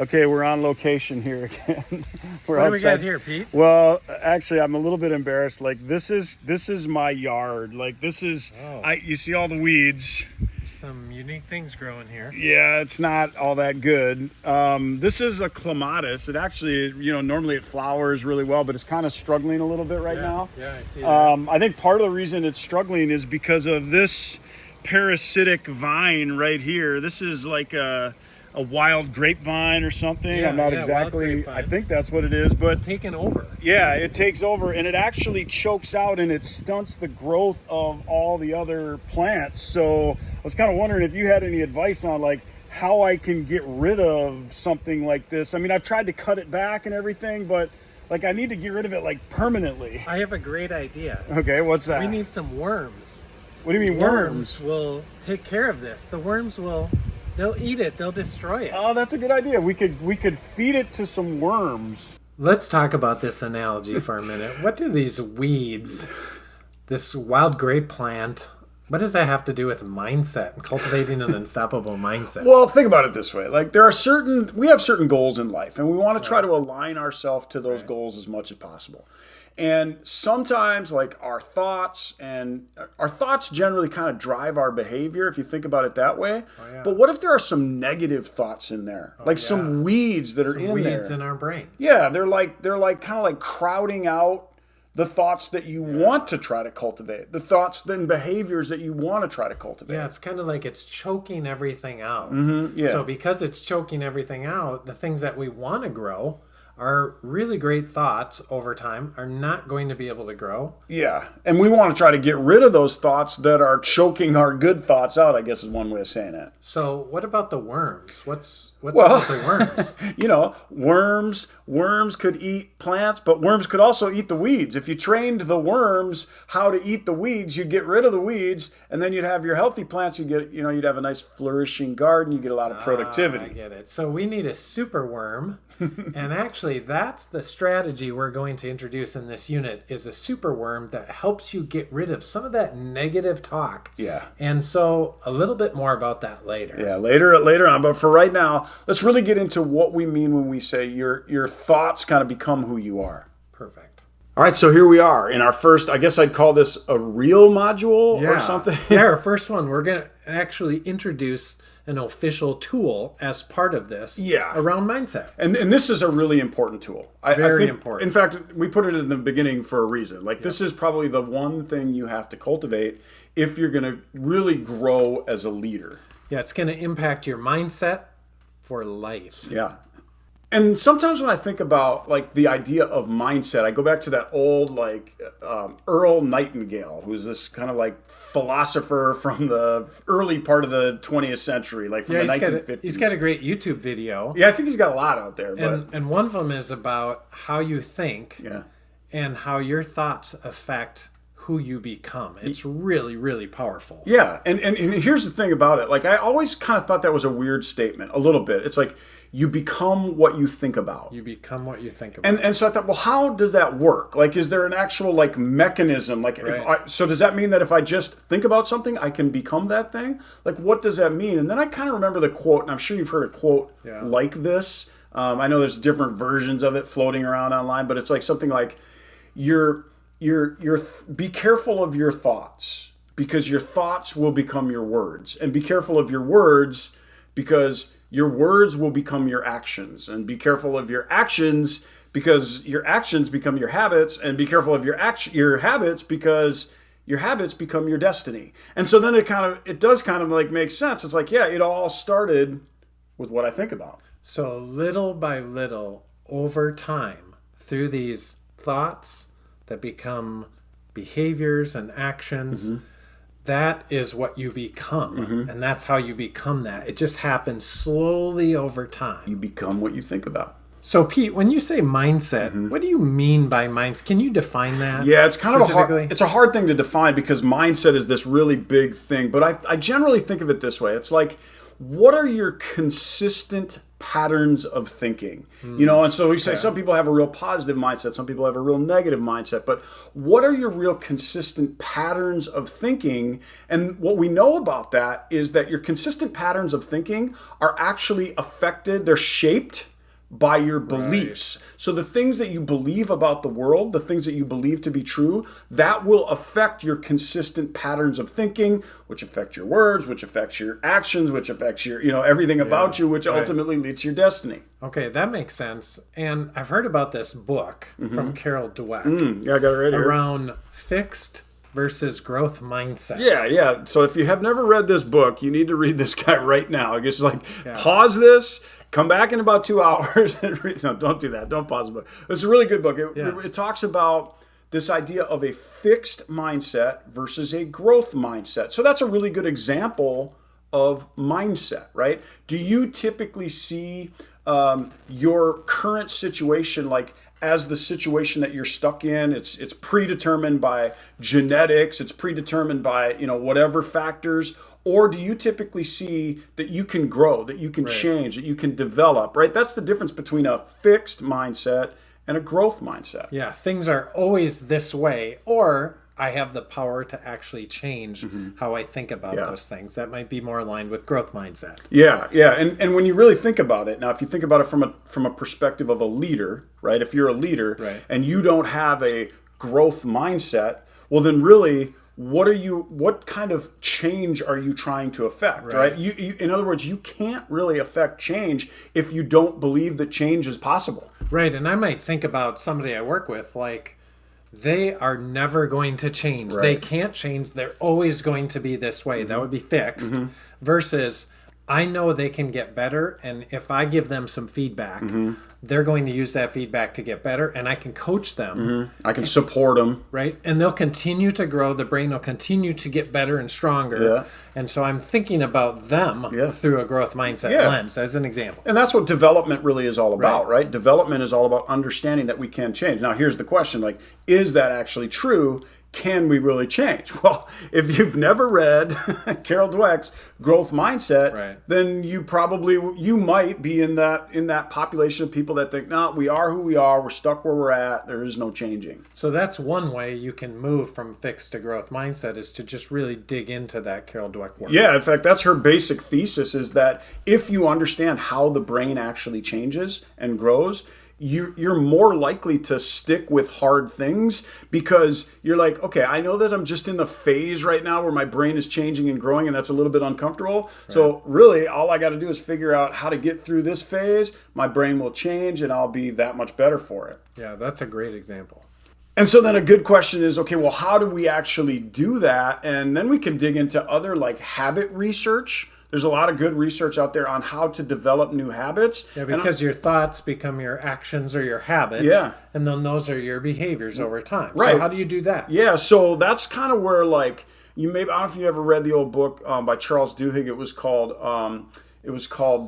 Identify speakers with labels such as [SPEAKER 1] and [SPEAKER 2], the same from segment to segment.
[SPEAKER 1] Okay, we're on location here again. We're
[SPEAKER 2] What do we
[SPEAKER 1] outside.
[SPEAKER 2] got here, Pete?
[SPEAKER 1] Well, actually, I'm a little bit embarrassed. Like this is my yard. Like this is you see all the weeds.
[SPEAKER 2] Some unique things growing here.
[SPEAKER 1] Yeah, it's not all that good. This is a clematis. It actually, normally it flowers really well, but it's kind of struggling a little bit right now.
[SPEAKER 2] Yeah, I see that.
[SPEAKER 1] I think part of the reason it's struggling is because of this parasitic vine right here. This is like a wild grapevine or something.
[SPEAKER 2] Yeah,
[SPEAKER 1] I'm not
[SPEAKER 2] wild
[SPEAKER 1] exactly.
[SPEAKER 2] grapevine.
[SPEAKER 1] I think that's what it is, but
[SPEAKER 2] It's taken over.
[SPEAKER 1] yeah, it takes over and it actually chokes out and it stunts the growth of all the other plants. So I was kind of wondering if you had any advice on like how I can get rid of something like this. I mean, I've tried to cut it back and everything, but like I need to get rid of it like permanently.
[SPEAKER 2] I have a great idea.
[SPEAKER 1] Okay, what's that?
[SPEAKER 2] We need some worms.
[SPEAKER 1] What do you mean worms?
[SPEAKER 2] Will take care of this. The worms they'll eat it. They'll destroy it.
[SPEAKER 1] Oh, that's a good idea. We could feed it to some worms.
[SPEAKER 2] Let's talk about this analogy for a minute. What do these weeds, this wild grape plant, what does that have to do with mindset and cultivating an unstoppable mindset?
[SPEAKER 1] Well, think about it this way. Like we have certain goals in life and we want to try to align ourselves to those goals as much as possible. And sometimes like our thoughts generally kind of drive our behavior if you think about it that way.
[SPEAKER 2] Oh, yeah.
[SPEAKER 1] But what if there are some negative thoughts in there? Some weeds that are
[SPEAKER 2] Some
[SPEAKER 1] in
[SPEAKER 2] weeds
[SPEAKER 1] there.
[SPEAKER 2] in our brain.
[SPEAKER 1] Yeah, they're like kind of like crowding out the thoughts that you want to try to cultivate, the thoughts and behaviors that you want to try to cultivate.
[SPEAKER 2] Yeah, it's kind of like it's choking everything out.
[SPEAKER 1] Yeah.
[SPEAKER 2] So because it's choking everything out, the things that we want to grow are really great thoughts over time are not going to be able to grow.
[SPEAKER 1] Yeah, and we want to try to get rid of those thoughts that are choking our good thoughts out, I guess is one way of saying it.
[SPEAKER 2] So what about the worms? What's up with the worms? Worms could eat plants, but worms could also eat the weeds. If you trained the worms how to eat the weeds, you'd get rid of the weeds, and then you'd have your healthy plants. You'd have a nice flourishing garden. You get a lot of productivity. I get it. So we need a super worm, and actually that's the strategy we're going to introduce in this unit is a super worm that helps you get rid of some of that negative talk.
[SPEAKER 1] Yeah.
[SPEAKER 2] And so a little bit more about that later.
[SPEAKER 1] Yeah, later on. But for right now, let's really get into what we mean when we say your thoughts kind of become who you are.
[SPEAKER 2] Perfect.
[SPEAKER 1] All right, so here we are in our first, I guess I'd call this a real module or something.
[SPEAKER 2] Yeah, our first one, we're going to actually introduce an official tool as part of this around mindset.
[SPEAKER 1] And this is a really important tool.
[SPEAKER 2] Very
[SPEAKER 1] I think,
[SPEAKER 2] important.
[SPEAKER 1] In fact, we put it in the beginning for a reason. Like this is probably the one thing you have to cultivate if you're going to really grow as a leader.
[SPEAKER 2] Yeah, it's going to impact your mindset for life.
[SPEAKER 1] Yeah. And sometimes when I think about like the idea of mindset, I go back to that old Earl Nightingale, who's this kind of like philosopher from the early part of the 20th century, like from the 1950s.
[SPEAKER 2] He's got a great YouTube video.
[SPEAKER 1] Yeah, I think he's got a lot out there.
[SPEAKER 2] And one of them is about how you think and how your thoughts affect who you become. It's really, really powerful.
[SPEAKER 1] Yeah, and here's the thing about it. Like I always kind of thought that was a weird statement, a little bit. It's like you become what you think about.
[SPEAKER 2] You become what you think about.
[SPEAKER 1] And so I thought, well, how does that work? Like, is there an actual like mechanism? Like, so does that mean that if I just think about something, I can become that thing? Like, what does that mean? And then I kind of remember the quote, and I'm sure you've heard a quote like this. I know there's different versions of it floating around online, but it's like something like, be careful of your thoughts because your thoughts will become your words, and be careful of your words because your words will become your actions, and be careful of your actions because your actions become your habits, and be careful of your habits because your habits become your destiny. And so then it does kind of like make sense. It's like, yeah, it all started with what I think about.
[SPEAKER 2] So little by little over time through these thoughts that become behaviors and actions, that is what you become. And that's how you become that. It just happens slowly over time.
[SPEAKER 1] You become what you think about.
[SPEAKER 2] So Pete, when you say mindset, what do you mean by mindset? Can you define that?
[SPEAKER 1] Yeah, it's kind of it's a hard thing to define because mindset is this really big thing. But I generally think of it this way. It's like, what are your consistent patterns of thinking? And so we say some people have a real positive mindset, some people have a real negative mindset, but what are your real consistent patterns of thinking? And what we know about that is that your consistent patterns of thinking are actually affected, they're shaped by your beliefs. So the things that you believe about the world, the things that you believe to be true, that will affect your consistent patterns of thinking, which affect your words, which affects your actions, which affects your, everything about you, which ultimately leads to your destiny.
[SPEAKER 2] Okay, that makes sense. And I've heard about this book from Carol Dweck.
[SPEAKER 1] Yeah, I got it right here.
[SPEAKER 2] Around fixed versus growth mindset.
[SPEAKER 1] Yeah. So if you have never read this book, you need to read this guy right now. I guess pause this, come back in about 2 hours and read. No, don't do that. Don't pause the book. It's a really good book. It talks about this idea of a fixed mindset versus a growth mindset. So that's a really good example of mindset, right? Do you typically see your current situation as the situation that you're stuck in? It's predetermined by genetics, it's predetermined by whatever factors, or do you typically see that you can grow, that you can change, that you can develop, right? That's the difference between a fixed mindset and a growth mindset.
[SPEAKER 2] Yeah, things are always this way, or I have the power to actually change how I think about those things. That might be more aligned with growth mindset.
[SPEAKER 1] Yeah. And when you really think about it, now if you think about it from a perspective of a leader, right? If you're a leader and you don't have a growth mindset, well then really what kind of change are you trying to affect, right? You, in other words, you can't really affect change if you don't believe that change is possible.
[SPEAKER 2] Right, and I might think about somebody I work with, they are never going to change. They can't change. They're always going to be this way. That would be fixed. Versus, I know they can get better, and if I give them some feedback, they're going to use that feedback to get better, and I can coach them.
[SPEAKER 1] I can support them.
[SPEAKER 2] Right? And they'll continue to grow. The brain will continue to get better and stronger. And so I'm thinking about them through a growth mindset lens, as an example.
[SPEAKER 1] And that's what development really is all about, right? Development is all about understanding that we can change. Now, here's the question, is that actually true? Can we really change? Well, if you've never read Carol Dweck's Growth Mindset, then you might be in that population of people that think, no, we are who we are, we're stuck where we're at, there is no changing.
[SPEAKER 2] So that's one way you can move from fixed to growth mindset, is to just really dig into that Carol Dweck work.
[SPEAKER 1] Yeah, in fact, that's her basic thesis, is that if you understand how the brain actually changes and grows, you're more likely to stick with hard things, because you're like, okay, I know that I'm just in the phase right now where my brain is changing and growing, and that's a little bit uncomfortable. So really, all I got to do is figure out how to get through this phase. My brain will change, and I'll be that much better for it.
[SPEAKER 2] Yeah, that's a great example.
[SPEAKER 1] And so then a good question is, okay, well, how do we actually do that? And then we can dig into other habit research. There's a lot of good research out there on how to develop new habits.
[SPEAKER 2] Yeah, because your thoughts become your actions or your habits. Yeah. And then those are your behaviors over time.
[SPEAKER 1] Right.
[SPEAKER 2] So how do you do that?
[SPEAKER 1] Yeah, so that's kind of where I don't know if you ever read the old book by Charles Duhigg. It was called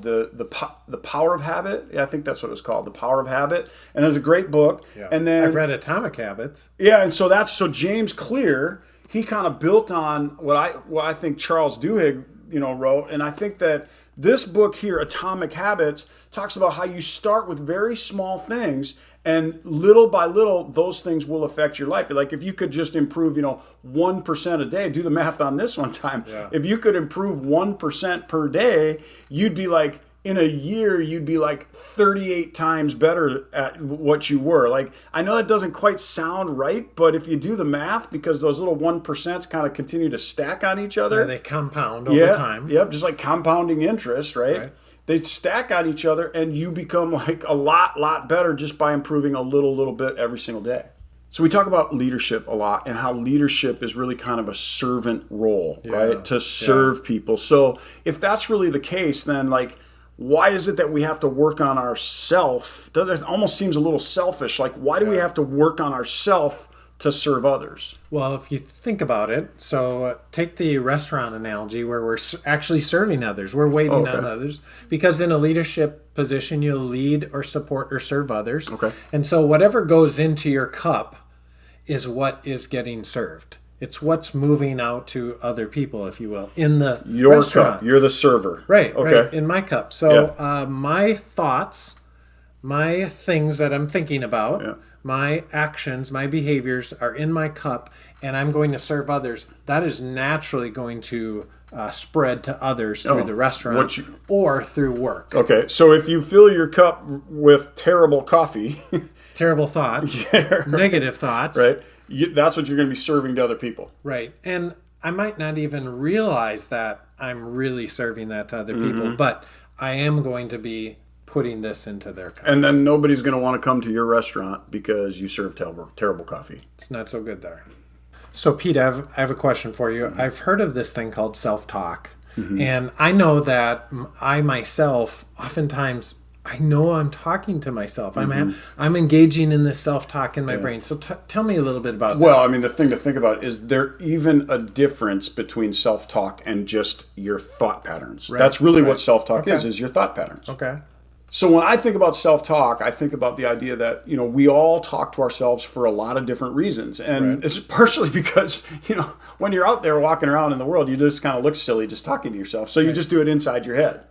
[SPEAKER 1] the Power of Habit. Yeah, I think that's what it was called, The Power of Habit. And it was a great book.
[SPEAKER 2] Yeah.
[SPEAKER 1] And then
[SPEAKER 2] I've read Atomic Habits.
[SPEAKER 1] Yeah, and so James Clear, he kind of built on what I think Charles Duhigg wrote. And I think that this book here, Atomic Habits, talks about how you start with very small things, and little by little, those things will affect your life. If you could just improve, 1% a day, do the math on this one time. Yeah. If you could improve 1% per day, you'd be in a year, you'd be 38 times better at what you were. I know that doesn't quite sound right, but if you do the math, because those little 1% kind of continue to stack on each other.
[SPEAKER 2] Yeah, they compound over time.
[SPEAKER 1] Yep, just like compounding interest, right? They stack on each other, and you become a lot better just by improving a little bit every single day. So we talk about leadership a lot, and how leadership is really kind of a servant role, right? To serve people. So if that's really the case, then why is it that we have to work on ourself? It almost seems a little selfish. Why do we have to work on ourself to serve others?
[SPEAKER 2] Well, if you think about it, so take the restaurant analogy where we're actually serving others. We're waiting on others, because in a leadership position, you'll lead or support or serve others.
[SPEAKER 1] Okay.
[SPEAKER 2] And so whatever goes into your cup is what is getting served. It's what's moving out to other people, if you will, in the
[SPEAKER 1] your
[SPEAKER 2] restaurant.
[SPEAKER 1] Cup. You're the server.
[SPEAKER 2] Right, right, in my cup. So my thoughts, my things that I'm thinking about, my actions, my behaviors are in my cup, and I'm going to serve others. That is naturally going to spread to others through the restaurant or through work.
[SPEAKER 1] Okay, so if you fill your cup with terrible coffee,
[SPEAKER 2] terrible thoughts, negative thoughts,
[SPEAKER 1] right? That's what you're going to be serving to other people.
[SPEAKER 2] Right. And I might not even realize that I'm really serving that to other people, but I am going to be putting this into their cup.
[SPEAKER 1] And then nobody's going to want to come to your restaurant because you serve terrible coffee.
[SPEAKER 2] It's not so good there. So, Pete, I have a question for you. I've heard of this thing called self-talk. And I know that I myself, oftentimes, I know I'm talking to myself. I'm engaging in this self-talk in my brain. So tell me a little bit about that.
[SPEAKER 1] Well, I mean, the thing to think about is there even a difference between self-talk and just your thought patterns? Right. That's really what self-talk is your thought patterns.
[SPEAKER 2] Okay.
[SPEAKER 1] So when I think about self-talk, I think about the idea that, we all talk to ourselves for a lot of different reasons. And it's partially because, when you're out there walking around in the world, you just kind of look silly just talking to yourself. So you just do it inside your head.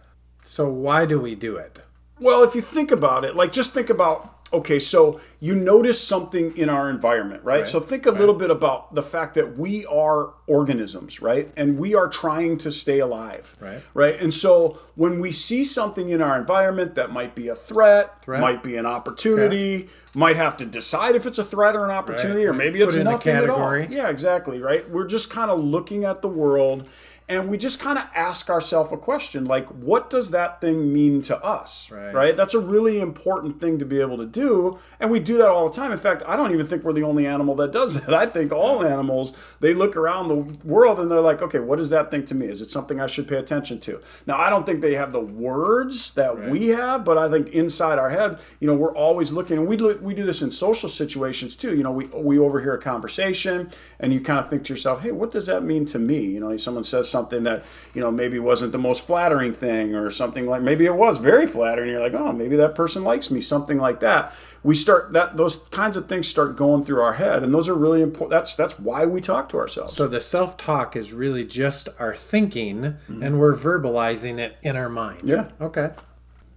[SPEAKER 2] So why do we do it?
[SPEAKER 1] Well, if you think about it, just think about, okay, so you notice something in our environment, right? So think a little bit about the fact that we are organisms, right? And we are trying to stay alive, right? And so when we see something in our environment that might be a threat. Might be an opportunity, might have to decide if it's a threat or an opportunity, or maybe it's nothing at all. Yeah, exactly, right? We're just kind of looking at the world. And we just kind of ask ourselves a question like, what does that thing mean to us? Right? That's a really important thing to be able to do. And we do that all the time. In fact, I don't even think we're the only animal that does that. I think all animals, they look around the world and they're like, okay, what does that think to me? Is it something I should pay attention to? Now, I don't think they have the words that we have, but I think inside our head, we're always looking. And we do this in social situations too. We overhear a conversation and you kind of think to yourself, hey, what does that mean to me? Someone says something that maybe wasn't the most flattering thing, or something like maybe it was very flattering. You're like, oh, maybe that person likes me, something like that. We start those kinds of things start going through our head, and those are really important. That's why we talk to ourselves.
[SPEAKER 2] So the self-talk is really just our thinking, and we're verbalizing it in our mind.
[SPEAKER 1] Yeah.
[SPEAKER 2] Okay.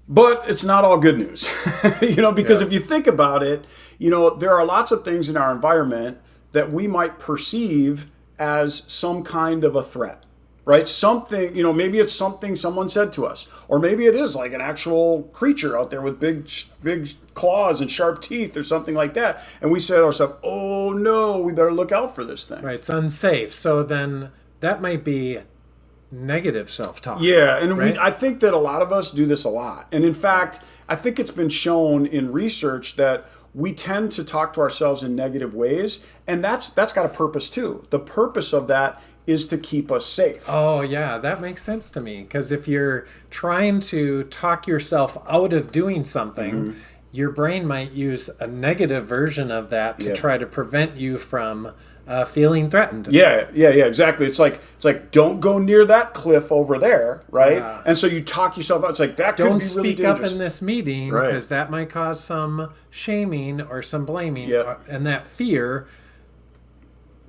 [SPEAKER 1] But it's not all good news, because if you think about it, there are lots of things in our environment that we might perceive as some kind of a threat. Right? Something, maybe it's something someone said to us, or maybe it is like an actual creature out there with big claws and sharp teeth or something like that. And we say to ourselves, oh no, we better look out for this thing.
[SPEAKER 2] Right. It's unsafe. So then that might be negative self-talk.
[SPEAKER 1] Yeah. And I think that a lot of us do this a lot. And in fact, I think it's been shown in research that we tend to talk to ourselves in negative ways. And that's got a purpose too. The purpose of that is to keep us safe.
[SPEAKER 2] Oh, yeah, that makes sense to me. Because if you're trying to talk yourself out of doing something, your brain might use a negative version of that to try to prevent you from feeling threatened.
[SPEAKER 1] Yeah, exactly. It's like don't go near that cliff over there, right? Yeah. And so you talk yourself out. It's like that could be really dangerous.
[SPEAKER 2] Don't speak up in this meeting because that might cause some shaming or some blaming, and that fear.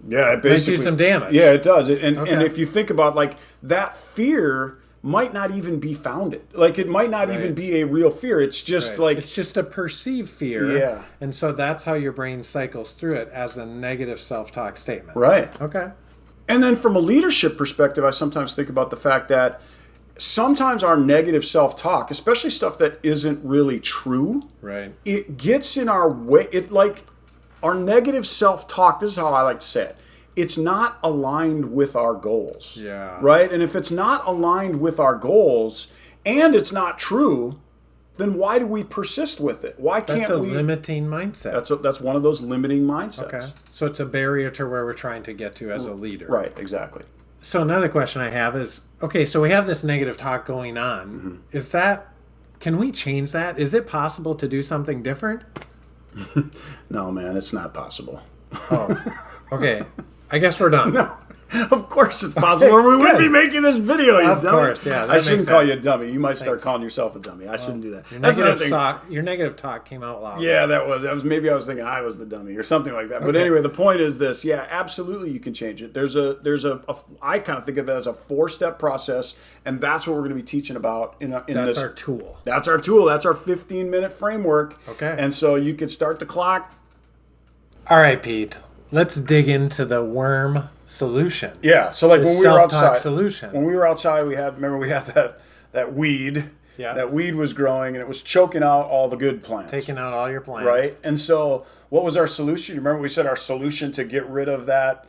[SPEAKER 1] Yeah, it basically
[SPEAKER 2] might do some damage.
[SPEAKER 1] Yeah, it does. And if you think about that fear might not even be founded. It might not even be a real fear. It's just
[SPEAKER 2] it's just a perceived fear.
[SPEAKER 1] Yeah.
[SPEAKER 2] And so that's how your brain cycles through it as a negative self-talk statement.
[SPEAKER 1] Right.
[SPEAKER 2] Okay.
[SPEAKER 1] And then from a leadership perspective, I sometimes think about the fact that sometimes our negative self-talk, especially stuff that isn't really true, it gets in our way. Our negative self-talk, this is how I like to say it, it's not aligned with our goals.
[SPEAKER 2] Yeah.
[SPEAKER 1] Right? And if it's not aligned with our goals and it's not true, then why do we persist with it? Why can't we?
[SPEAKER 2] That's a limiting mindset.
[SPEAKER 1] That's one of those limiting mindsets.
[SPEAKER 2] Okay. So it's a barrier to where we're trying to get to as a leader.
[SPEAKER 1] Right, exactly.
[SPEAKER 2] So another question I have is, okay, so we have this negative talk going on. Is that, can we change that? Is it possible to do something different?
[SPEAKER 1] No, man, it's not possible.
[SPEAKER 2] Oh, okay. I guess we're done.
[SPEAKER 1] No, of course it's possible, or we wouldn't be making this video, you dummy. Of
[SPEAKER 2] course, yeah.
[SPEAKER 1] I shouldn't call you a dummy. You might start calling yourself a dummy. I shouldn't do that.
[SPEAKER 2] Your negative talk came out loud.
[SPEAKER 1] Yeah, that was maybe I was thinking I was the dummy or something like that. But anyway, the point is this. Yeah, absolutely you can change it. There's a I kind of think of it as a 4-step process, and that's what we're going to be teaching about
[SPEAKER 2] That's our tool.
[SPEAKER 1] That's our tool. That's our 15-minute framework.
[SPEAKER 2] Okay.
[SPEAKER 1] And so you can start the clock.
[SPEAKER 2] All right, Pete. Let's dig into the worm solution.
[SPEAKER 1] Yeah. So like when we were outside,
[SPEAKER 2] solution.
[SPEAKER 1] When we were outside, we had that weed.
[SPEAKER 2] Yeah.
[SPEAKER 1] That weed was growing and it was choking out all the good plants.
[SPEAKER 2] Taking out all your plants.
[SPEAKER 1] Right. And so what was our solution? You remember we said our solution to get rid of that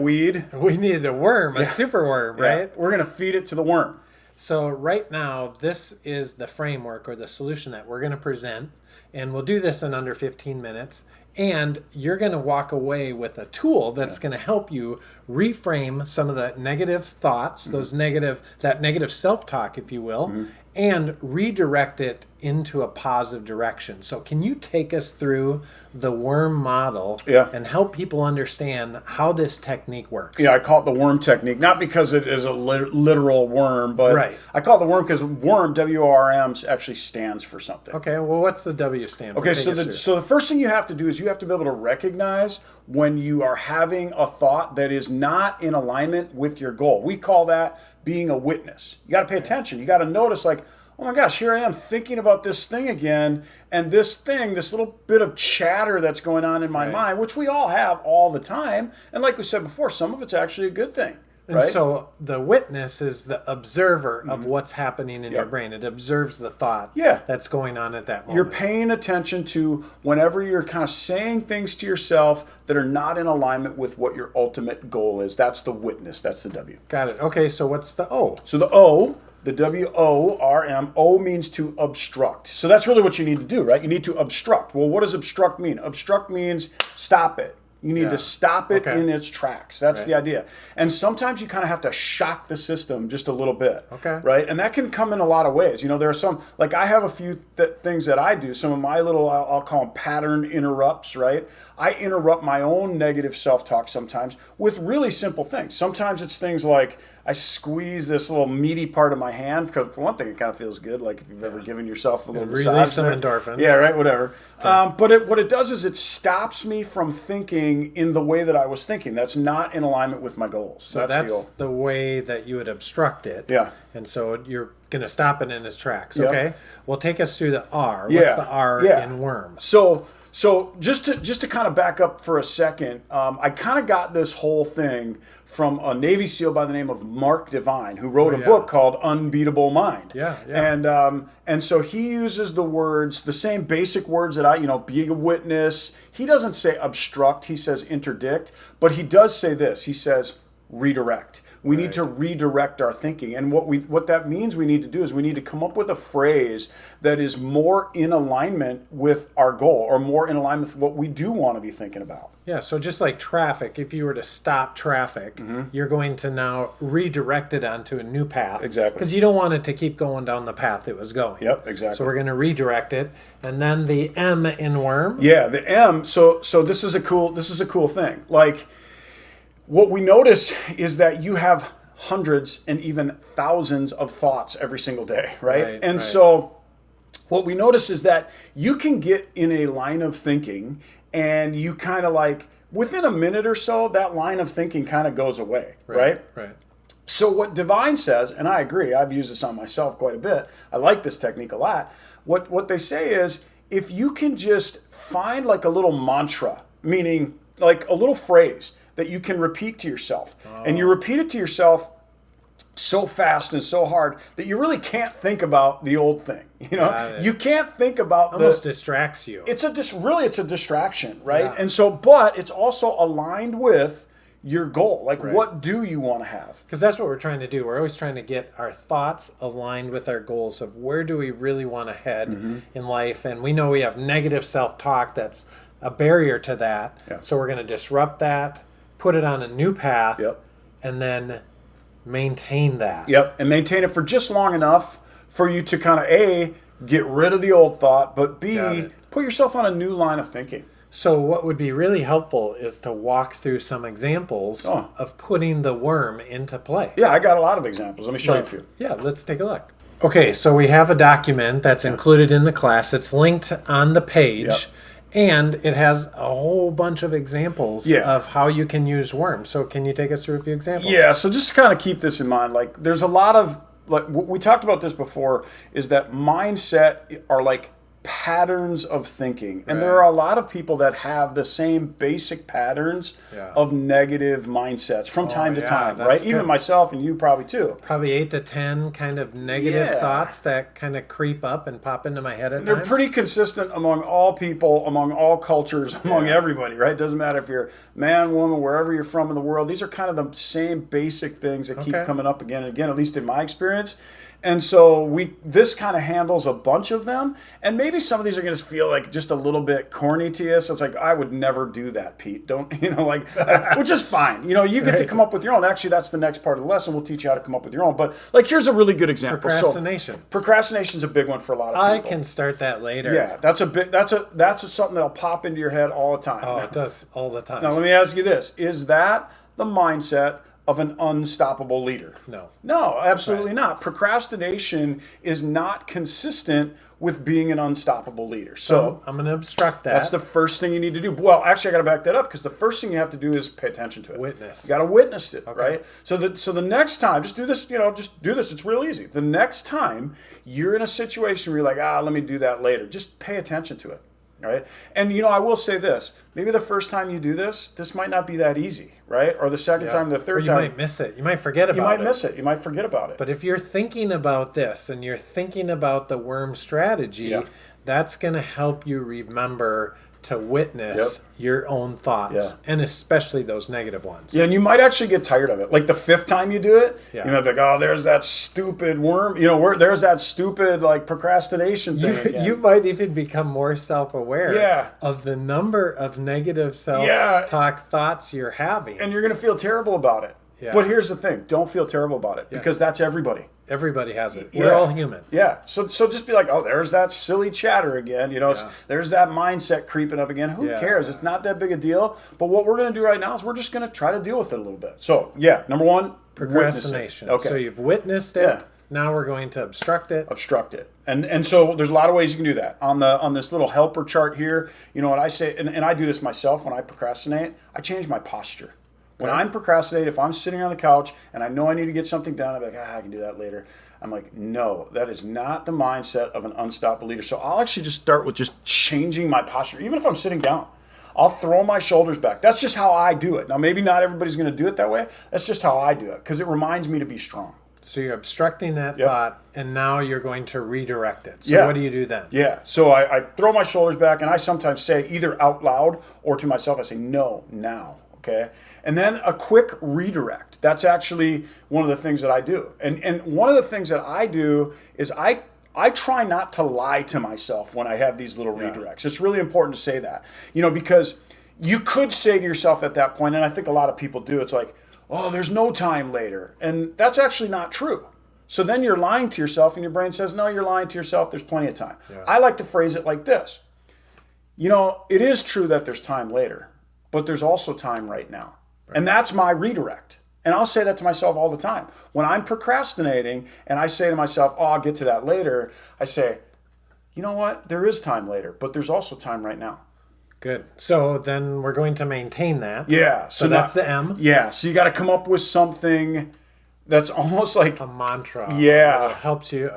[SPEAKER 1] weed?
[SPEAKER 2] We needed a worm, a super worm, right?
[SPEAKER 1] Yeah. We're going to feed it to the worm.
[SPEAKER 2] So right now, this is the framework or the solution that we're going to present. And we'll do this in under 15 minutes. And you're going to walk away with a tool that's going to help you reframe some of the negative thoughts, that negative self-talk, if you will, and redirect it into a positive direction. So can you take us through the worm model and help people understand how this technique works?
[SPEAKER 1] Yeah, I call it the worm technique, not because it is a literal worm, but I call it the worm because worm, W-O-R-M, actually stands for something.
[SPEAKER 2] Okay, well, what's the W stand for?
[SPEAKER 1] Okay, so the first thing you have to do is you have to be able to recognize when you are having a thought that is not in alignment with your goal. We call that being a witness. You got to pay attention. You got to notice, like, oh my gosh, here I am thinking about this thing again, and this little bit of chatter that's going on in my mind, which we all have all the time. And like we said before, some of it's actually a good thing.
[SPEAKER 2] And so the witness is the observer of what's happening in your brain. It observes the thought that's going on at that moment.
[SPEAKER 1] You're paying attention to whenever you're kind of saying things to yourself that are not in alignment with what your ultimate goal is. That's the witness. That's the W.
[SPEAKER 2] Got it. Okay, so what's the O?
[SPEAKER 1] So the O, the W-O-R-M, O means to obstruct. So that's really what you need to do, right? You need to obstruct. Well, what does obstruct mean? Obstruct means stop it. You need to stop it in its tracks. That's the idea. And sometimes you kind of have to shock the system just a little bit.
[SPEAKER 2] Okay.
[SPEAKER 1] Right? And that can come in a lot of ways. You know, there are some, like I have a few things that I do, some of my little, I'll call them pattern interrupts, right? I interrupt my own negative self-talk sometimes with really simple things. Sometimes it's things like I squeeze this little meaty part of my hand, because for one thing, it kind of feels good, like if you've ever given yourself a little massage.
[SPEAKER 2] Release some endorphins.
[SPEAKER 1] Yeah, right, whatever. Okay. But what it does is it stops me from thinking in the way that I was thinking. That's not in alignment with my goals.
[SPEAKER 2] So that's the way that you would obstruct it.
[SPEAKER 1] Yeah.
[SPEAKER 2] And so you're going to stop it in its tracks. Okay. Well, take us through the R. What's the R in worm?
[SPEAKER 1] So just to kind of back up for a second, I kind of got this whole thing from a Navy SEAL by the name of Mark Divine, who wrote a book called Unbeatable Mind. And so he uses the same basic words that being a witness. He doesn't say obstruct, he says interdict, but he does say this. He says redirect. We need to redirect our thinking. And what that means we need to do is we need to come up with a phrase that is more in alignment with our goal, or more in alignment with what we do want to be thinking about.
[SPEAKER 2] Yeah, so just like traffic, if you were to stop traffic, you're going to now redirect it onto a new path.
[SPEAKER 1] Exactly.
[SPEAKER 2] Because you don't want it to keep going down the path it was going.
[SPEAKER 1] Yep, exactly.
[SPEAKER 2] So we're going to redirect it. And then the M in worm.
[SPEAKER 1] Yeah, the M, so this is a cool thing. Like, what we notice is that you have hundreds and even thousands of thoughts every single day, right? So what we notice is that you can get in a line of thinking, and you kind of like, within a minute or so, that line of thinking kind of goes away, right? So what Divine says, and I agree, I've used this on myself quite a bit, I like this technique a lot, what they say is, if you can just find like a little mantra, meaning like a little phrase that you can repeat to yourself, and you repeat it to yourself so fast and so hard that you really can't think about the old thing. You know, you can't think about
[SPEAKER 2] almost distracts you.
[SPEAKER 1] It's a distraction, right? Yeah. And so, but it's also aligned with your goal. Like, what do you want to have?
[SPEAKER 2] Because that's what we're trying to do. We're always trying to get our thoughts aligned with our goals of where do we really want to head in life. And we know we have negative self-talk that's a barrier to that. Yeah. So we're going to disrupt that, put it on a new path, and then maintain that.
[SPEAKER 1] And maintain it for just long enough for you to kind of A, get rid of the old thought, but B, put yourself on a new line of thinking.
[SPEAKER 2] So what would be really helpful is to walk through some examples of putting the worm into play.
[SPEAKER 1] Yeah, I got a lot of examples. Let me show you a few.
[SPEAKER 2] Yeah, let's take a look. Okay, so we have a document that's included in the class. It's linked on the page. And it has a whole bunch of examples of how you can use worms. So can you take us through a few examples?
[SPEAKER 1] Yeah, so just to kind of keep this in mind, like there's a lot of, like we talked about this before, is that mindset are like patterns of thinking. And there are a lot of people that have the same basic patterns of negative mindsets from time to time, right? Good. Even myself and you probably too.
[SPEAKER 2] Probably 8 to 10 kind of negative thoughts that kind of creep up and pop into my head at
[SPEAKER 1] They're
[SPEAKER 2] times.
[SPEAKER 1] pretty consistent among all people, among all cultures, among everybody, right? Doesn't matter if you're man, woman, wherever you're from in the world. These are kind of the same basic things that keep coming up again and again, at least in my experience. And so this kind of handles a bunch of them, and maybe some of these are going to feel like just a little bit corny to you. So it's like, I would never do that, Pete. Don't, like, which is fine. You get to come up with your own. Actually, that's the next part of the lesson. We'll teach you how to come up with your own. But like, here's a really good example.
[SPEAKER 2] Procrastination.
[SPEAKER 1] So, procrastination's a big one for a lot of people.
[SPEAKER 2] I can start that later.
[SPEAKER 1] Yeah, that's something that'll pop into your head all the time.
[SPEAKER 2] Oh, it does all the time.
[SPEAKER 1] Now, let me ask you this: is that the mindset of an unstoppable leader? No, absolutely not. Procrastination is not consistent with being an unstoppable leader. So
[SPEAKER 2] I'm going to obstruct that.
[SPEAKER 1] That's the first thing you need to do. Well, actually, I got to back that up, because the first thing you have to do is pay attention to it.
[SPEAKER 2] Witness.
[SPEAKER 1] You got to witness it, right? So the next time, just do this. Just do this. It's real easy. The next time you're in a situation where you're like, let me do that later, just pay attention to it. Right. And, I will say this, maybe the first time you do this might not be that easy, right? Or the second time, the third time.
[SPEAKER 2] You might miss it. You might forget about it.
[SPEAKER 1] You might miss it. You might forget about it.
[SPEAKER 2] But if you're thinking about this and you're thinking about the worm strategy, that's going to help you remember to witness your own thoughts, and especially those negative ones.
[SPEAKER 1] Yeah, and you might actually get tired of it. Like the fifth time you do it, you might be like, oh, there's that stupid worm. There's that stupid procrastination thing again.
[SPEAKER 2] You might even become more self-aware of the number of negative self-talk thoughts you're having.
[SPEAKER 1] And you're going to feel terrible about it. Yeah. But here's the thing. Don't feel terrible about it, because that's everybody.
[SPEAKER 2] Everybody has it. We're all human.
[SPEAKER 1] Yeah. So just be like, oh, there's that silly chatter again. There's that mindset creeping up again. Who cares? It's not that big a deal. But what we're going to do right now is we're just going to try to deal with it a little bit. So, number one,
[SPEAKER 2] procrastination. Okay. So you've witnessed it. Yeah. Now we're going to obstruct it.
[SPEAKER 1] And so there's a lot of ways you can do that. On this little helper chart here, what I say, and I do this myself when I procrastinate, I change my posture. When I'm procrastinating, if I'm sitting on the couch and I know I need to get something done, I'm like, I can do that later. I'm like, no, that is not the mindset of an unstoppable leader. So I'll actually just start with just changing my posture. Even if I'm sitting down, I'll throw my shoulders back. That's just how I do it. Now, maybe not everybody's going to do it that way. That's just how I do it, because it reminds me to be strong.
[SPEAKER 2] So you're obstructing that thought, and now you're going to redirect it. So what do you do then?
[SPEAKER 1] Yeah, so I throw my shoulders back, and I sometimes say either out loud or to myself, I say, no, now. Okay, and then a quick redirect. That's actually one of the things that I do. And one of the things that I do is I try not to lie to myself when I have these little redirects. It's really important to say that, because you could say to yourself at that point, and I think a lot of people do, it's like, oh, there's no time later. And that's actually not true. So then you're lying to yourself, and your brain says, no, you're lying to yourself. There's plenty of time. Yeah. I like to phrase it like this. It is true that there's time later, but there's also time right now. Right. And that's my redirect. And I'll say that to myself all the time. When I'm procrastinating and I say to myself, oh, I'll get to that later, I say, you know what? There is time later, but there's also time right now.
[SPEAKER 2] Good. So then we're going to maintain that.
[SPEAKER 1] Yeah.
[SPEAKER 2] So that's the M.
[SPEAKER 1] Yeah. So you got to come up with something that's almost like
[SPEAKER 2] a mantra.
[SPEAKER 1] Yeah.
[SPEAKER 2] That helps you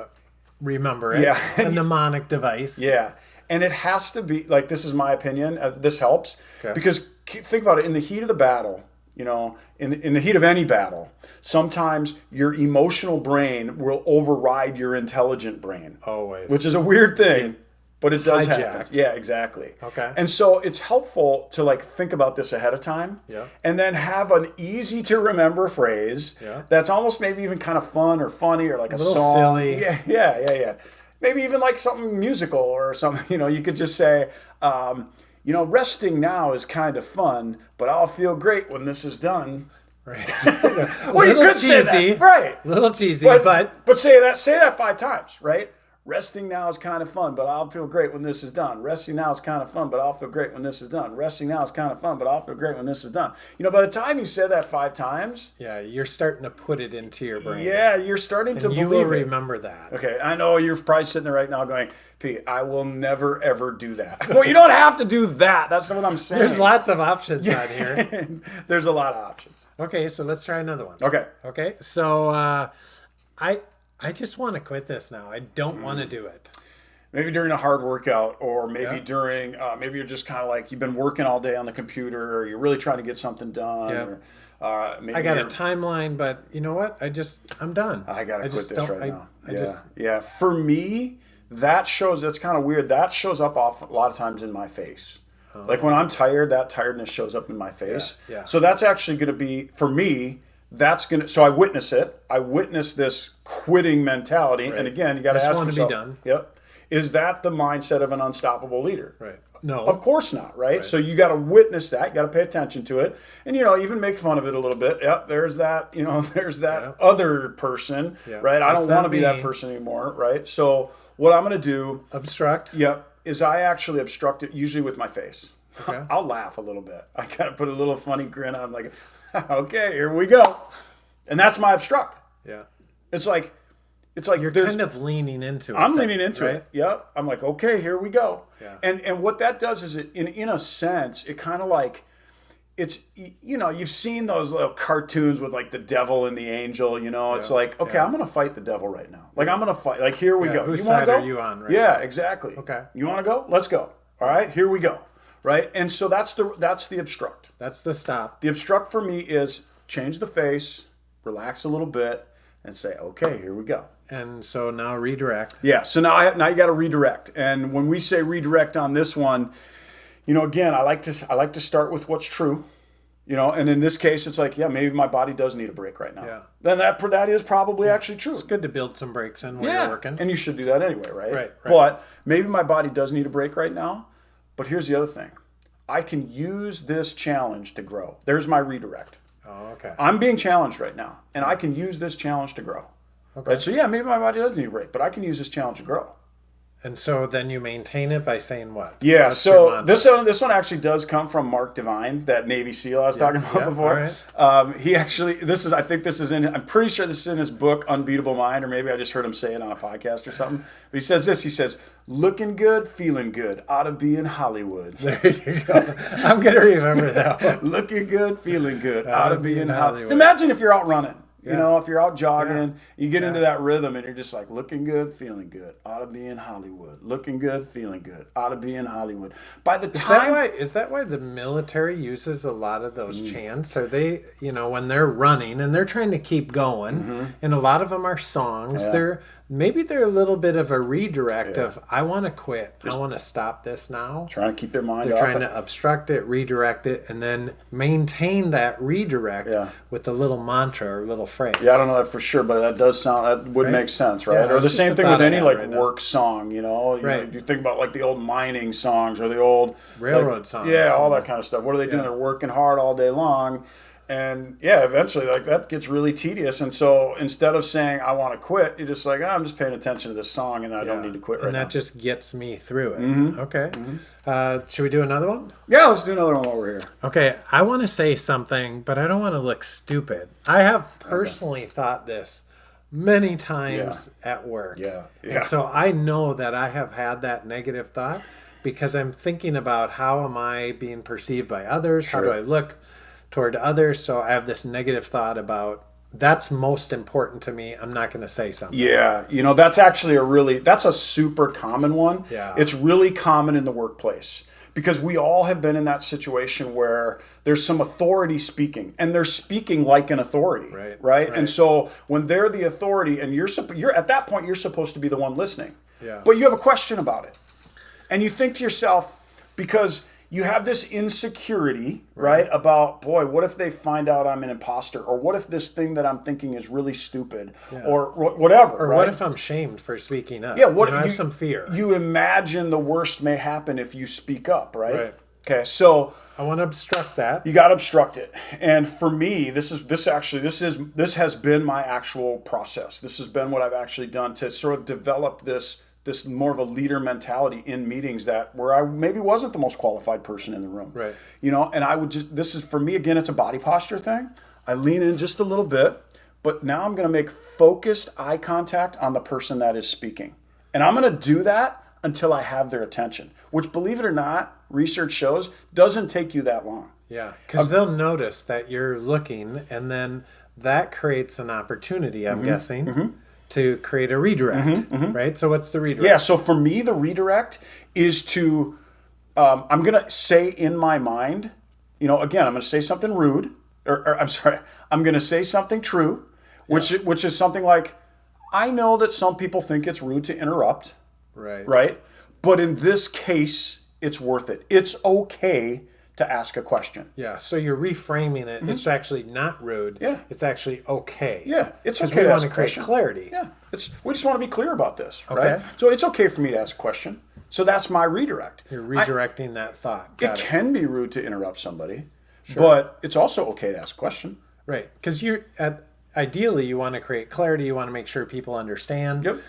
[SPEAKER 2] remember it.
[SPEAKER 1] Yeah.
[SPEAKER 2] A mnemonic device.
[SPEAKER 1] Yeah. And it has to be, like, this is my opinion, this helps, because think about it, in the heat of the battle, in the heat of any battle, sometimes your emotional brain will override your intelligent brain.
[SPEAKER 2] Always.
[SPEAKER 1] Which is a weird thing, but it does happen. Yeah, exactly.
[SPEAKER 2] Okay.
[SPEAKER 1] And so it's helpful to think about this ahead of time, and then have an easy to remember phrase that's almost maybe even kind of fun or funny, or like a
[SPEAKER 2] little
[SPEAKER 1] song.
[SPEAKER 2] Silly.
[SPEAKER 1] Yeah. Maybe even like something musical or something. You could just say, resting now is kind of fun, but I'll feel great when this is done.
[SPEAKER 2] Right.
[SPEAKER 1] Well, you could cheesy, say that, right?
[SPEAKER 2] A little cheesy,
[SPEAKER 1] but say that 5 times, right? Resting now is kind of fun, but I'll feel great when this is done. Resting now is kind of fun, but I'll feel great when this is done. Resting now is kind of fun, but I'll feel great when this is done. By the time you said that 5 times...
[SPEAKER 2] Yeah, you're starting to put it into your brain.
[SPEAKER 1] Yeah, you're starting to believe it.
[SPEAKER 2] You will remember that.
[SPEAKER 1] Okay, I know you're probably sitting there right now going, Pete, I will never, ever do that. Well, you don't have to do that. That's not what I'm saying.
[SPEAKER 2] There's lots of options out here.
[SPEAKER 1] There's a lot of options.
[SPEAKER 2] Okay, so let's try another one.
[SPEAKER 1] Okay,
[SPEAKER 2] so I just want to quit this now. I don't want to do it.
[SPEAKER 1] maybe during a hard workout, or maybe
[SPEAKER 2] Yeah.
[SPEAKER 1] during maybe you're just kind of like you've been working all day on the computer, or you're really trying to get something done,
[SPEAKER 2] Yeah.
[SPEAKER 1] or maybe
[SPEAKER 2] I got a
[SPEAKER 1] you're-
[SPEAKER 2] timeline, but you know what? I'm done.
[SPEAKER 1] I gotta quit
[SPEAKER 2] just
[SPEAKER 1] this
[SPEAKER 2] don't-
[SPEAKER 1] right now.
[SPEAKER 2] I
[SPEAKER 1] Yeah,
[SPEAKER 2] just
[SPEAKER 1] yeah. For me, that's kind of weird. That shows up off a lot of times in my face. Like when I'm tired, that tiredness shows up in my face.
[SPEAKER 2] Yeah.
[SPEAKER 1] So that's actually going to be for me. So I witness it. I witness this quitting mentality.
[SPEAKER 2] Right.
[SPEAKER 1] And again, you got to
[SPEAKER 2] Just
[SPEAKER 1] ask
[SPEAKER 2] want to be
[SPEAKER 1] yourself,
[SPEAKER 2] done.
[SPEAKER 1] Yep. Is that the mindset of an unstoppable leader?
[SPEAKER 2] right. No.
[SPEAKER 1] Of course not, right? So you got to witness that. You got to pay attention to it, and even make fun of it a little bit. Yep, there's that. There's that other person,
[SPEAKER 2] Yeah.
[SPEAKER 1] right? I
[SPEAKER 2] That's
[SPEAKER 1] don't want to
[SPEAKER 2] not
[SPEAKER 1] be that
[SPEAKER 2] me.
[SPEAKER 1] person anymore, right? So what I'm going to do,
[SPEAKER 2] Obstruct.
[SPEAKER 1] yep, is I actually obstruct it usually with my face.
[SPEAKER 2] Okay.
[SPEAKER 1] I'll laugh a little bit. I kind of put a little funny grin on, like, okay, here we go, and that's my obstruct.
[SPEAKER 2] Yeah.
[SPEAKER 1] It's like
[SPEAKER 2] You're kind of leaning into it.
[SPEAKER 1] I'm
[SPEAKER 2] then,
[SPEAKER 1] leaning into
[SPEAKER 2] right?
[SPEAKER 1] it. Yep. I'm like, okay, here we go.
[SPEAKER 2] Yeah.
[SPEAKER 1] And what that does is in a sense, it kind of like it's you've seen those little cartoons with like the devil and the angel, it's like, okay, I'm gonna fight the devil right now. Like I'm gonna fight. Like here we go.
[SPEAKER 2] Whose
[SPEAKER 1] You wanna
[SPEAKER 2] side
[SPEAKER 1] go?
[SPEAKER 2] are you on right
[SPEAKER 1] Yeah,
[SPEAKER 2] now?
[SPEAKER 1] exactly.
[SPEAKER 2] Okay.
[SPEAKER 1] You wanna go? Let's go. All right, here we go. Right? And so that's the obstruct.
[SPEAKER 2] That's the stop.
[SPEAKER 1] The obstruct for me is change the face, relax a little bit, and say, okay, here we go.
[SPEAKER 2] And so now redirect.
[SPEAKER 1] Yeah, so now you got to redirect. And when we say redirect on this one, again, I like to start with what's true. And in this case, it's like, yeah, maybe my body does need a break right now.
[SPEAKER 2] Yeah.
[SPEAKER 1] Then that is probably actually true.
[SPEAKER 2] It's good to build some breaks in while you're working.
[SPEAKER 1] And you should do that anyway, right?
[SPEAKER 2] Right.
[SPEAKER 1] But maybe my body does need a break right now. But here's the other thing. I can use this challenge to grow. There's my redirect.
[SPEAKER 2] Oh, okay.
[SPEAKER 1] I'm being challenged right now, and I can use this challenge to grow.
[SPEAKER 2] Okay.
[SPEAKER 1] Right? So yeah, maybe my body does need a break, but I can use this challenge to grow.
[SPEAKER 2] And so then you maintain it by saying what?
[SPEAKER 1] Yeah,
[SPEAKER 2] What's your
[SPEAKER 1] so
[SPEAKER 2] mantra?
[SPEAKER 1] this one actually does come from Mark Divine, that Navy SEAL I was talking about before.
[SPEAKER 2] all right.
[SPEAKER 1] He actually, I'm pretty sure this is in his book, Unbeatable Mind, or maybe I just heard him say it on a podcast or something. But he says this, he says, looking good, feeling good, ought to be in Hollywood.
[SPEAKER 2] There you go. I'm going to remember that one.
[SPEAKER 1] Looking good, feeling good, ought to be in Hollywood.
[SPEAKER 2] Hollywood.
[SPEAKER 1] Imagine if you're out running. If you're out jogging, you get
[SPEAKER 2] Yeah.
[SPEAKER 1] into that rhythm and you're just like, looking good, feeling good, ought to be in Hollywood. Looking good, feeling good, ought to be in Hollywood. By the time...
[SPEAKER 2] Is that why the military uses a lot of those chants? Are they, when they're running and they're trying to keep going, and a lot of them are songs, maybe they're a little bit of a redirect of, I want to quit. I want to stop this now.
[SPEAKER 1] Trying to keep their mind
[SPEAKER 2] They're
[SPEAKER 1] off
[SPEAKER 2] trying
[SPEAKER 1] it.
[SPEAKER 2] to obstruct it, redirect it, and then maintain that redirect with a little mantra or little phrase.
[SPEAKER 1] Yeah, I don't know that for sure, but that would make sense, right?
[SPEAKER 2] Yeah,
[SPEAKER 1] or the
[SPEAKER 2] it's
[SPEAKER 1] same
[SPEAKER 2] just a
[SPEAKER 1] thing with
[SPEAKER 2] thought I
[SPEAKER 1] any
[SPEAKER 2] had
[SPEAKER 1] like
[SPEAKER 2] right now.
[SPEAKER 1] work song,
[SPEAKER 2] Right.
[SPEAKER 1] If you think about like the old mining songs or the old
[SPEAKER 2] Railroad songs.
[SPEAKER 1] Yeah, all that kind of stuff. What are they doing? They're working hard all day long. And eventually like that gets really tedious. And so instead of saying I want to quit, you're just like, I'm just paying attention to this song and I don't need to quit right
[SPEAKER 2] and
[SPEAKER 1] now.
[SPEAKER 2] that just gets me through it. Okay. Should we do another one?
[SPEAKER 1] Yeah, let's do another one while we're here.
[SPEAKER 2] Okay, I want to say something, but I don't want to look stupid. I have personally thought this many times at work.
[SPEAKER 1] Yeah.
[SPEAKER 2] And so I know that I have had that negative thought because I'm thinking about how am I being perceived by others? How do I look toward others? So I have this negative thought about that's most important to me. I'm not going to say something.
[SPEAKER 1] Yeah, that's actually that's a super common one.
[SPEAKER 2] Yeah.
[SPEAKER 1] It's really common in the workplace because we all have been in that situation where there's some authority speaking and they're speaking like an authority, right? And so when they're the authority and you're at that point, you're supposed to be the one listening.
[SPEAKER 2] Yeah.
[SPEAKER 1] But you have a question about it. And you think to yourself, because you have this insecurity, right? About, boy, what if they find out I'm an imposter? Or what if this thing that I'm thinking is really stupid? Or whatever,
[SPEAKER 2] Or
[SPEAKER 1] right?
[SPEAKER 2] what if I'm shamed for speaking up?
[SPEAKER 1] Yeah, what
[SPEAKER 2] I have some fear.
[SPEAKER 1] You imagine the worst may happen if you speak up, right?
[SPEAKER 2] Right.
[SPEAKER 1] Okay, so
[SPEAKER 2] I want to obstruct that.
[SPEAKER 1] you got to obstruct it. And for me, this has been my actual process. This has been what I've actually done to sort of develop this more of a leader mentality in meetings where I maybe wasn't the most qualified person in the room.
[SPEAKER 2] Right.
[SPEAKER 1] And I would this is for me, again, it's a body posture thing. I lean in just a little bit, but now I'm going to make focused eye contact on the person that is speaking. And I'm going to do that until I have their attention, which, believe it or not, research shows doesn't take you that long.
[SPEAKER 2] Yeah, because they'll notice that you're looking, and then that creates an opportunity, I'm guessing, to create a redirect, right? So what's the redirect?
[SPEAKER 1] Yeah, so for me, the redirect is to, I'm going to say in my mind, again, I'm going to say something rude, or I'm sorry, I'm going to say something true, which is something like, I know that some people think it's rude to interrupt, right? But in this case, it's worth it. It's okay to ask a question.
[SPEAKER 2] Yeah, so you're reframing it. It's actually not rude.
[SPEAKER 1] Yeah.
[SPEAKER 2] It's actually okay.
[SPEAKER 1] Yeah, it's okay
[SPEAKER 2] we
[SPEAKER 1] to
[SPEAKER 2] want
[SPEAKER 1] ask
[SPEAKER 2] to
[SPEAKER 1] a
[SPEAKER 2] create
[SPEAKER 1] question.
[SPEAKER 2] clarity.
[SPEAKER 1] Yeah, we just want to be clear about this,
[SPEAKER 2] Okay.
[SPEAKER 1] right? So it's okay for me to ask a question. So that's my redirect.
[SPEAKER 2] You're redirecting that thought.
[SPEAKER 1] It can be rude to interrupt somebody, but it's also okay to ask a question.
[SPEAKER 2] Right, because ideally you want to create clarity. You want to make sure people understand.
[SPEAKER 1] Yep.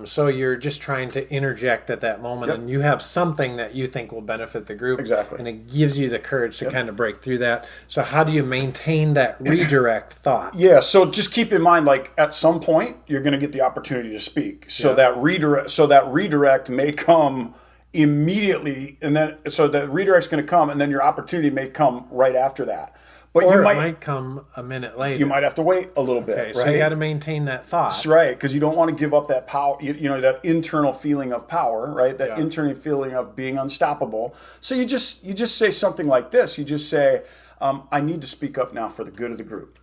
[SPEAKER 2] So you're just trying to interject at that moment, and you have something that you think will benefit the group.
[SPEAKER 1] Exactly.
[SPEAKER 2] And it gives you the courage to kind of break through that. So how do you maintain that redirect thought?
[SPEAKER 1] Yeah, so just keep in mind, like at some point you're going to get the opportunity to speak. So that redirect may come immediately, and then so that redirect's going to come, and then your opportunity may come right after that. But
[SPEAKER 2] Or
[SPEAKER 1] it
[SPEAKER 2] might come a minute later.
[SPEAKER 1] You might have to wait a little bit.
[SPEAKER 2] Okay,
[SPEAKER 1] right?
[SPEAKER 2] so you got to maintain that thought.
[SPEAKER 1] That's right, because you don't want to give up that power, that internal feeling of power, right? That internal feeling of being unstoppable. So you just say something like this. You just say, I need to speak up now for the good of the group.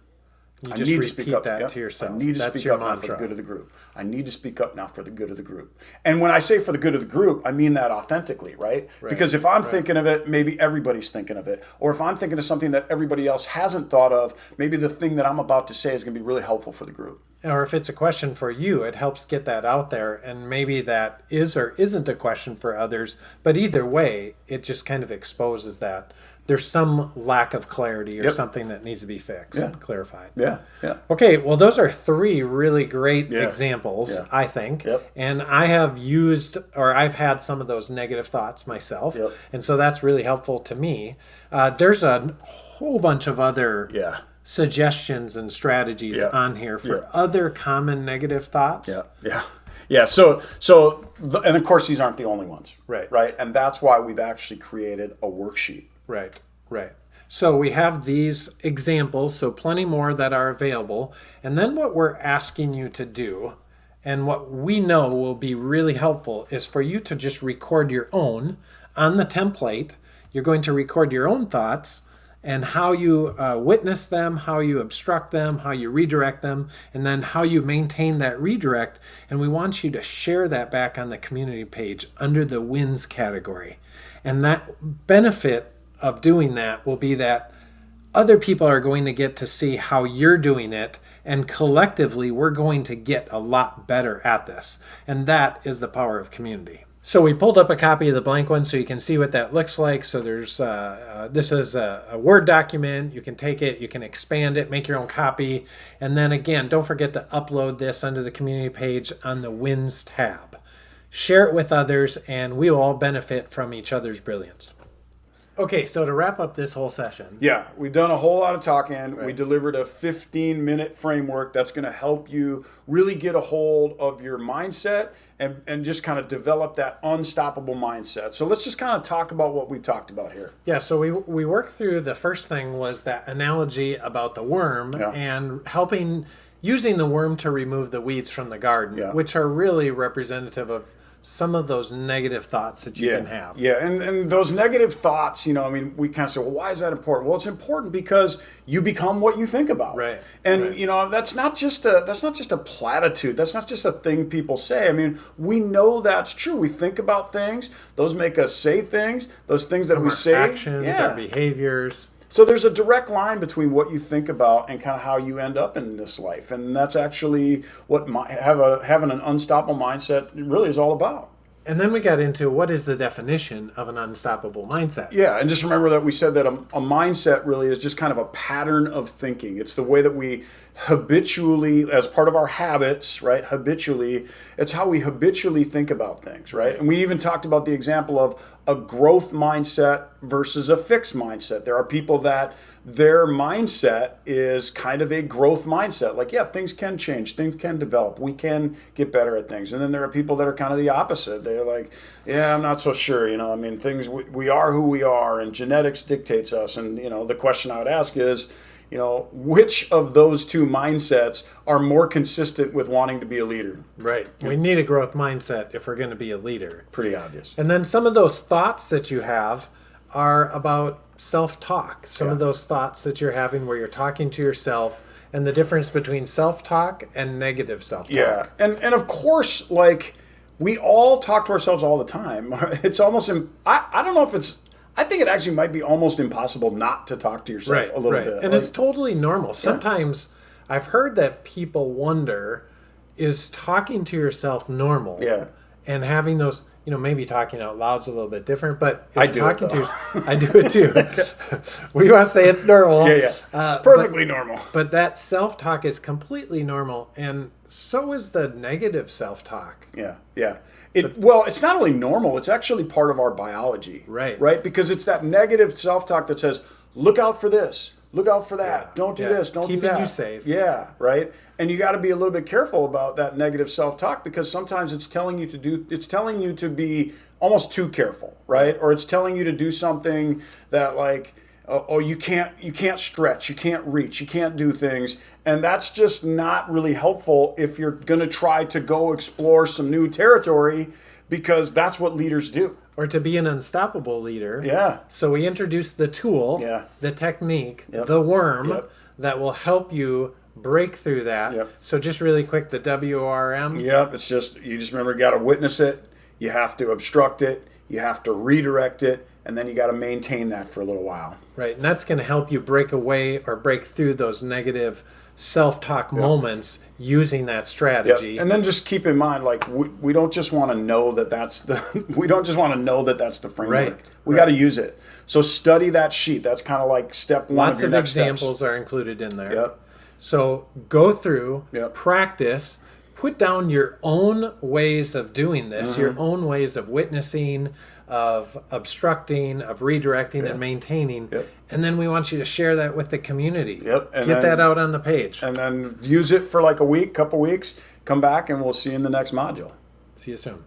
[SPEAKER 2] You just repeat that to yourself.
[SPEAKER 1] I need to
[SPEAKER 2] That's
[SPEAKER 1] speak
[SPEAKER 2] your
[SPEAKER 1] up now for the
[SPEAKER 2] mantra.
[SPEAKER 1] good of the group. I need to speak up now for the good of the group. And when I say for the good of the group, I mean that authentically, right? Because if I'm thinking of it, maybe everybody's thinking of it. Or if I'm thinking of something that everybody else hasn't thought of, maybe the thing that I'm about to say is going to be really helpful for the group.
[SPEAKER 2] Or if it's a question for you, it helps get that out there. And maybe that is or isn't a question for others. But either way, it just kind of exposes that there's some lack of clarity or something that needs to be fixed and clarified.
[SPEAKER 1] Yeah.
[SPEAKER 2] Okay, well, those are three really great examples, I think. And I have I've had some of those negative thoughts myself. And so that's really helpful to me. There's a whole bunch of other suggestions and strategies on here for other common negative thoughts.
[SPEAKER 1] Yeah. So, and of course, these aren't the only ones. Right. And that's why we've actually created a worksheet.
[SPEAKER 2] Right. So we have these examples, so plenty more that are available. And then what we're asking you to do, and what we know will be really helpful, is for you to just record your own on the template. You're going to record your own thoughts and how you witness them, how you obstruct them, how you redirect them, and then how you maintain that redirect. And we want you to share that back on the community page under the wins category. And that benefit of doing that will be that other people are going to get to see how you're doing it, and collectively we're going to get a lot better at this. And that is the power of community. So we pulled up a copy of the blank one so you can see what that looks like. So there's this is a Word document. You can take it, you can expand it, make your own copy. And then again, don't forget to upload this under the community page on the Wins tab. Share it with others, and we will all benefit from each other's brilliance. Okay, so to wrap up this whole session.
[SPEAKER 1] Yeah, we've done a whole lot of talking. Right. We delivered a 15-minute framework that's going to help you really get a hold of your mindset and just kind of develop that unstoppable mindset. So let's just kind of talk about what we talked about here.
[SPEAKER 2] Yeah, so we worked through, the first thing was that analogy about the worm and using the worm to remove the weeds from the garden, which are really representative of some of those negative thoughts that you can have.
[SPEAKER 1] Yeah, and those negative thoughts, we kind of say, well, why is that important? Well, it's important because you become what you think about.
[SPEAKER 2] Right.
[SPEAKER 1] And that's not just a platitude. That's not just a thing people say. I mean, we know that's true. We think about things. Those make us say things. Those things that we say,
[SPEAKER 2] actions, our behaviors.
[SPEAKER 1] So there's a direct line between what you think about and kind of how you end up in this life. And that's actually what having an unstoppable mindset really is all about.
[SPEAKER 2] And then we got into what is the definition of an unstoppable mindset.
[SPEAKER 1] Yeah, and just remember that we said that a mindset really is just kind of a pattern of thinking. It's the way that we habitually, as part of our habits, right? Habitually, it's how we habitually think about things, right? And we even talked about the example of a growth mindset versus a fixed mindset. There are people that their mindset is kind of a growth mindset. Like, yeah, things can change, things can develop, we can get better at things. And then there are people that are kind of the opposite. They're like, yeah, I'm not so sure. Things, we are who we are, and genetics dictates us. And, the question I would ask is, which of those two mindsets are more consistent with wanting to be a leader?
[SPEAKER 2] Right. We need a growth mindset if we're going to be a leader.
[SPEAKER 1] Pretty obvious.
[SPEAKER 2] And then some of those thoughts that you have are about self-talk. Some of those thoughts that you're having where you're talking to yourself, and the difference between self-talk and negative self-talk.
[SPEAKER 1] Yeah. And of course, like, we all talk to ourselves all the time. It's almost, I don't know if it's, I think it actually might be almost impossible not to talk to yourself a little bit.
[SPEAKER 2] And it's totally normal. Sometimes I've heard that people wonder, is talking to yourself normal?
[SPEAKER 1] Yeah.
[SPEAKER 2] And having those, maybe talking out loud's a little bit different, but
[SPEAKER 1] I do
[SPEAKER 2] talking
[SPEAKER 1] it,
[SPEAKER 2] I do it too. We want to say it's normal.
[SPEAKER 1] Yeah. It's perfectly normal.
[SPEAKER 2] But that self-talk is completely normal, and so is the negative self-talk.
[SPEAKER 1] Yeah. It's not only normal, it's actually part of our biology.
[SPEAKER 2] Right.
[SPEAKER 1] Because it's that negative self-talk that says, look out for this, look out for that, don't do this, don't do that.
[SPEAKER 2] Keeping you safe.
[SPEAKER 1] Yeah, right? And you got to be a little bit careful about that negative self-talk, because sometimes it's telling you to be almost too careful, right? Or it's telling you to do something that, like, you can't stretch, you can't reach, you can't do things. And that's just not really helpful if you're going to try to go explore some new territory, because that's what leaders do.
[SPEAKER 2] Or to be an unstoppable leader.
[SPEAKER 1] Yeah.
[SPEAKER 2] So we introduced the tool, the technique, the worm that will help you break through that.
[SPEAKER 1] Yep.
[SPEAKER 2] So just really quick, the WRM.
[SPEAKER 1] Yep. It's just, you just remember, you got to witness it, you have to obstruct it, you have to redirect it, and then you got to maintain that for a little while.
[SPEAKER 2] Right. And that's going to help you break away or break through those negative self-talk moments using that strategy.
[SPEAKER 1] And then just keep in mind, like, we don't just want to know that that's the framework.
[SPEAKER 2] Right.
[SPEAKER 1] We got to use it. So study that sheet. That's kind of like step one.
[SPEAKER 2] Lots of examples
[SPEAKER 1] steps
[SPEAKER 2] are included in there.
[SPEAKER 1] Yep.
[SPEAKER 2] So go through,
[SPEAKER 1] Yep.
[SPEAKER 2] practice, put down your own ways of doing this, your own ways of witnessing, of obstructing, of redirecting and maintaining.
[SPEAKER 1] Yep.
[SPEAKER 2] And then we want you to share that with the community.
[SPEAKER 1] Yep. And
[SPEAKER 2] Get that out on the page.
[SPEAKER 1] And then use it for like a week, couple weeks, come back, and we'll see you in the next module.
[SPEAKER 2] See you soon.